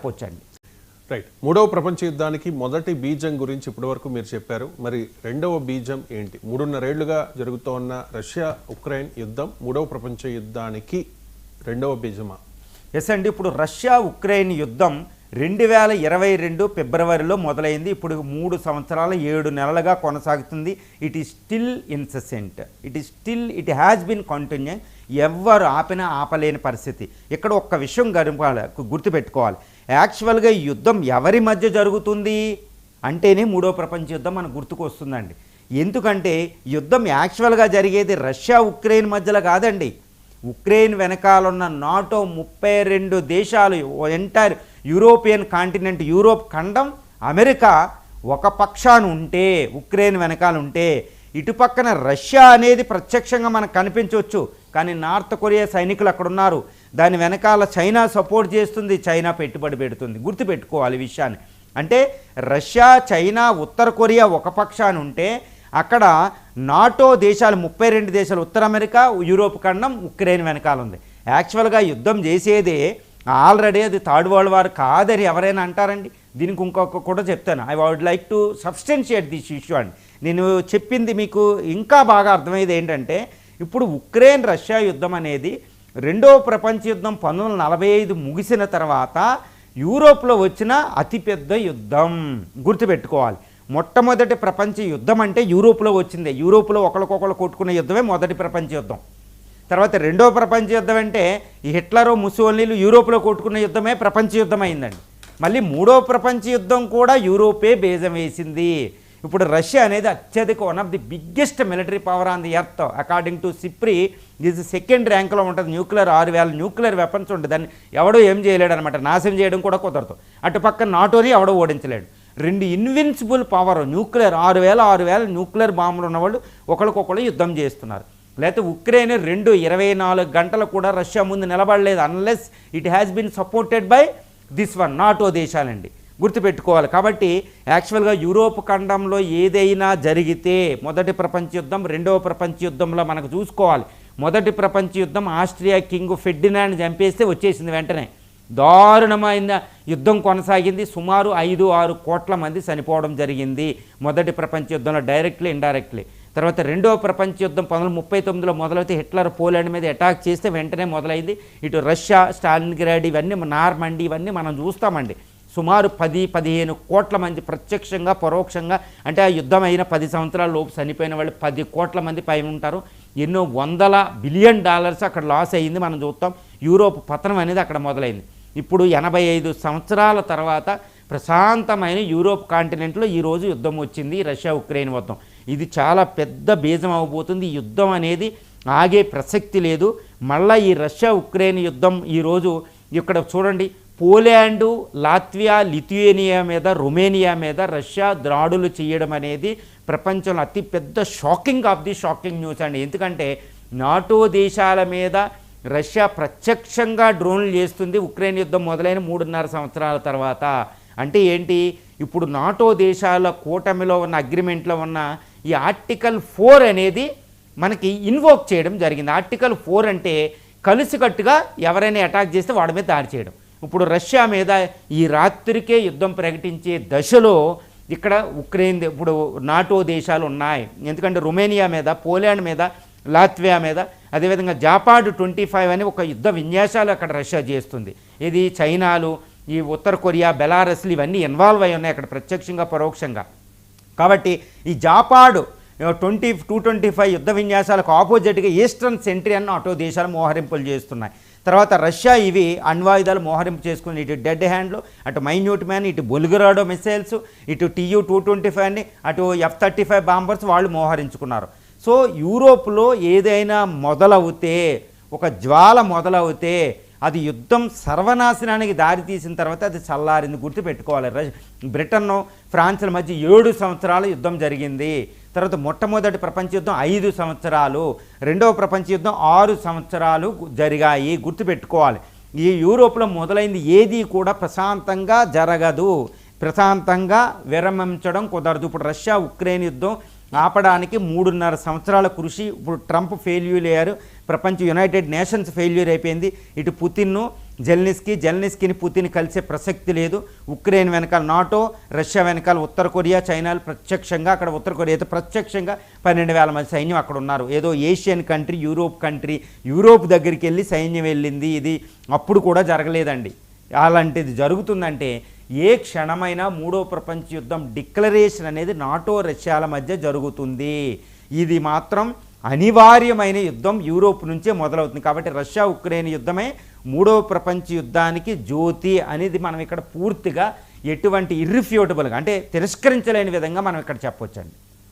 చెప్పొచ్చండి. రైట్. మూడవ ప్రపంచ యుద్ధానికి మొదటి బీజం గురించి ఇప్పటివరకు మీరు చెప్పారు. మరి రెండవ బీజం ఏంటి? 3.5 ఏళ్లుగా జరుగుతోన్న రష్యా ఉక్రెయిన్ యుద్ధం మూడవ ప్రపంచ యుద్ధానికి రెండవ బీజమా? ఎస్ అండి. ఇప్పుడు రష్యా ఉక్రెయిన్ యుద్ధం 2022 ఫిబ్రవరిలో మొదలైంది. ఇప్పుడు 3 సంవత్సరాల 7 నెలలుగా కొనసాగుతుంది. It is still incessant, it has been continue. ఎవ్వరు ఆపినా ఆపలేని పరిస్థితి. ఇక్కడ ఒక్క విషయం గుర్తుపెట్టుకోవాలి. యాక్చువల్గా ఈ యుద్ధం ఎవరి మధ్య జరుగుతుంది అంటేనే మూడో ప్రపంచ యుద్ధం మనకు గుర్తుకు వస్తుందండి. ఎందుకంటే యుద్ధం యాక్చువల్గా జరిగేది రష్యా ఉక్రెయిన్ మధ్యలో కాదండి. ఉక్రెయిన్ వెనకాలన్న నాటో 32 దేశాలు, ఎంటైర్ యూరోపియన్ కాంటినెంట్, యూరోప్ ఖండం, అమెరికా ఒక పక్షాన ఉంటే, ఉక్రెయిన్ వెనకాల ఉంటే, ఇటుపక్కన రష్యా అనేది ప్రత్యక్షంగా మనకు కనిపించవచ్చు, కానీ నార్త్ కొరియా సైనికులు అక్కడ ఉన్నారు. దాని వెనకాల చైనా సపోర్ట్ చేస్తుంది, చైనా పెట్టుబడి పెడుతుంది. గుర్తుపెట్టుకోవాలి ఈ విషయాన్ని. అంటే రష్యా, చైనా, ఉత్తర కొరియా ఒక పక్షాన ఉంటే, అక్కడ నాటో దేశాలు 32 దేశాలు, ఉత్తర అమెరికా, యూరోప్ ఖండం, ఉక్రెయిన్ వెనకాల ఉంది. యాక్చువల్గా యుద్ధం చేసేదే ఆల్రెడీ అది థర్డ్ వరల్డ్ వార్ కాదని ఎవరైనా అంటారండి. దీనికి ఇంకొక కూడా చెప్తాను. I would like to substantiate this issue అండి. నేను చెప్పింది మీకు ఇంకా బాగా అర్థమయ్యేది ఏంటంటే, ఇప్పుడు ఉక్రెయిన్ రష్యా యుద్ధం అనేది రెండవ ప్రపంచ యుద్ధం 1945 ముగిసిన తర్వాత యూరోప్లో వచ్చిన అతిపెద్ద యుద్ధం. గుర్తుపెట్టుకోవాలి. మొట్టమొదటి ప్రపంచ యుద్ధం అంటే యూరోప్లో వచ్చిందే. యూరోప్లో ఒకరికొకరు కొట్టుకునే యుద్ధమే మొదటి ప్రపంచ యుద్ధం. తర్వాత రెండవ ప్రపంచ యుద్ధం అంటే ఈ హిట్లరు, ముసోలినీలు యూరోప్లో కొట్టుకున్న యుద్ధమే ప్రపంచ యుద్ధం అయిందండి. మళ్ళీ మూడవ ప్రపంచ యుద్ధం కూడా యూరోపే బేజం వేసింది. ఇప్పుడు రష్యా అనేది అత్యధిక one of the biggest military power on the earth. According to SIPRI ఇది సెకండ్ ర్యాంక్లో ఉంటుంది. న్యూక్లియర్ 6000 న్యూక్లియర్ వెపన్స్ ఉంటుంది. దాన్ని ఎవడో ఏం చేయలేడు అనమాట. నాశనం చేయడం కూడా కుదరదు. అటుపక్క నాటోని ఎవడో ఓడించలేడు. 2 ఇన్విన్సిబుల్ పవర్, న్యూక్లియర్ 6000 న్యూక్లియర్ బాంబులు ఉన్నవాళ్ళు ఒకరికొకరు యుద్ధం చేస్తున్నారు. లేకపోతే ఉక్రెయిన్ 24 గంటలు కూడా రష్యా ముందు నిలబడలేదు, unless it has been supported by this one, NATO దేశాలండి. గుర్తుపెట్టుకోవాలి. కాబట్టి యాక్చువల్గా యూరోప్ ఖండంలో ఏదైనా జరిగితే మొదటి ప్రపంచ యుద్ధం, రెండవ ప్రపంచ యుద్ధంలో మనకు చూసుకోవాలి. మొదటి ప్రపంచ యుద్ధం ఆస్ట్రియా కింగ్ ఫెర్డినాండ్ చంపేస్తే వచ్చేసింది వెంటనే. దారుణమైన యుద్ధం కొనసాగింది. సుమారు 5-6 కోట్ల మంది చనిపోవడం జరిగింది మొదటి ప్రపంచ యుద్ధంలో, డైరెక్ట్లీ ఇండైరెక్ట్లీ. తర్వాత రెండవ ప్రపంచ యుద్ధం 1939లో మొదలైతే హిట్లర్ పోలాండ్ మీద అటాక్ చేస్తే వెంటనే మొదలైంది. ఇటు రష్యా, స్టాలిన్గ్రాడ్, ఇవన్నీ, నార్మండీ, ఇవన్నీ మనం చూస్తామండి. సుమారు 10-15 కోట్ల మంది ప్రత్యక్షంగా పరోక్షంగా, అంటే ఆ యుద్ధం అయిన 10 సంవత్సరాల లోపు చనిపోయిన వాళ్ళు 10 కోట్ల మంది పైన ఉంటారు. ఎన్నో $100 బిలియన్ అక్కడ లాస్ అయ్యింది మనం చూస్తాం. యూరోప్ పతనం అనేది అక్కడ మొదలైంది. ఇప్పుడు 85 సంవత్సరాల తర్వాత ప్రశాంతమైన యూరోప్ కాంటినెంట్లో ఈరోజు యుద్ధం వచ్చింది, రష్యా ఉక్రెయిన్ యుద్ధం. ఇది చాలా పెద్ద బీజం అవబోతుంది. ఈ యుద్ధం అనేది ఆగే ప్రసక్తి లేదు. మళ్ళీ ఈ రష్యా ఉక్రెయిన్ యుద్ధం ఈరోజు ఇక్కడ చూడండి, పోలాండు, లాత్వియా, లిథుయేనియా మీద, రొమేనియా మీద రష్యా దాడులు చేయడం అనేది ప్రపంచంలో అతిపెద్ద shocking of the shocking news అండి. ఎందుకంటే నాటో దేశాల మీద రష్యా ప్రత్యక్షంగా డ్రోన్లు చేస్తుంది ఉక్రెయిన్ యుద్ధం మొదలైన 3.5 సంవత్సరాల తర్వాత. అంటే ఏంటి, ఇప్పుడు నాటో దేశాల కూటమిలో ఉన్న అగ్రిమెంట్లో ఉన్న ఈ ఆర్టికల్ 4 అనేది మనకి ఇన్వోక్ చేయడం జరిగింది. ఆర్టికల్ 4 అంటే కలిసికట్టుగా ఎవరైనా అటాక్ చేస్తే వాడి మీద దాడి చేయడం. ఇప్పుడు రష్యా మీద ఈ రాత్రికే యుద్ధం ప్రకటించే దశలో ఇక్కడ ఉక్రెయిన్, ఇప్పుడు నాటో దేశాలు ఉన్నాయి. ఎందుకంటే రొమేనియా మీద, పోలాండ్ మీద, లాత్వియా మీద, అదేవిధంగా జాపాడ్ 25 అని ఒక యుద్ధ విన్యాసాలు అక్కడ రష్యా చేస్తుంది. ఇది చైనాలు, ఈ ఉత్తర కొరియా, బెలారస్లు ఇవన్నీ ఇన్వాల్వ్ అయి ఉన్నాయి అక్కడ ప్రత్యక్షంగా పరోక్షంగా. కాబట్టి ఈ జాపాడ్ 225 యుద్ధ విన్యాసాలకు ఆపోజిట్గా ఈస్టర్న్ సెంట్రీ అన్న నాటో దేశాలు మోహరింపులు చేస్తున్నాయి. తర్వాత రష్యా ఇవి అణ్వాయుధాలు మోహరింపు చేసుకుని, ఇటు డెడ్ హ్యాండ్లు, అటు మైన్యూట్ మ్యాన్, ఇటు బొల్గరాడో మిసైల్స్, ఇటు TU-225ని, అటు F-35 బాంబర్స్ వాళ్ళు మోహరించుకున్నారు. సో యూరోప్లో ఏదైనా మొదలవుతే, ఒక జ్వాల మొదలవుతే అది యుద్ధం సర్వనాశనానికి దారితీసిన తర్వాత అది చల్లారింది. గుర్తుపెట్టుకోవాలి. బ్రిటన్, ఫ్రాన్స్ల మధ్య 7 సంవత్సరాల యుద్ధం జరిగింది. తర్వాత మొట్టమొదటి ప్రపంచ యుద్ధం 5 సంవత్సరాలు, రెండవ ప్రపంచ యుద్ధం 6 సంవత్సరాలు జరిగాయి. గుర్తుపెట్టుకోవాలి. ఈ యూరోప్లో మొదలైంది ఏది కూడా ప్రశాంతంగా జరగదు, ప్రశాంతంగా విరమించడం కుదరదు. ఇప్పుడు రష్యా ఉక్రెయిన్ యుద్ధం ఆపడానికి 3.5 సంవత్సరాల కృషి. ఇప్పుడు ట్రంప్ ఫెయిల్యూర్ అయ్యారు, ప్రపంచ యునైటెడ్ నేషన్స్ ఫెయిల్యూర్ అయిపోయింది. ఇటు పుతిన్ను, జెల్నిస్కీని పుతిన్ కలిసే ప్రసక్తి లేదు. ఉక్రెయిన్ వెనకాల నాటో, రష్యా వెనకాల ఉత్తర కొరియా, చైనాలు ప్రత్యక్షంగా, అక్కడ ఉత్తర కొరియా అయితే ప్రత్యక్షంగా 12,000 మంది సైన్యం అక్కడ ఉన్నారు. ఏదో ఏషియన్ కంట్రీ, యూరోప్ దగ్గరికి వెళ్ళి సైన్యం వెళ్ళింది, ఇది అప్పుడు కూడా జరగలేదండి. అలాంటిది జరుగుతుందంటే ఏ క్షణమైనా మూడో ప్రపంచ యుద్ధం డిక్లరేషన్ అనేది నాటో, రష్యాల మధ్య జరుగుతుంది. ఇది మాత్రం అనివార్యమైన యుద్ధం యూరోప్ నుంచే మొదలవుతుంది. కాబట్టి రష్యా ఉక్రెయిన్ యుద్ధమే మూడవ ప్రపంచ యుద్ధానికి జ్యోతి అనేది మనం ఇక్కడ పూర్తిగా ఎటువంటి ఇర్రిఫ్యూటబుల్గా అంటే తిరస్కరించలేని విధంగా మనం ఇక్కడ చెప్పొచ్చండి.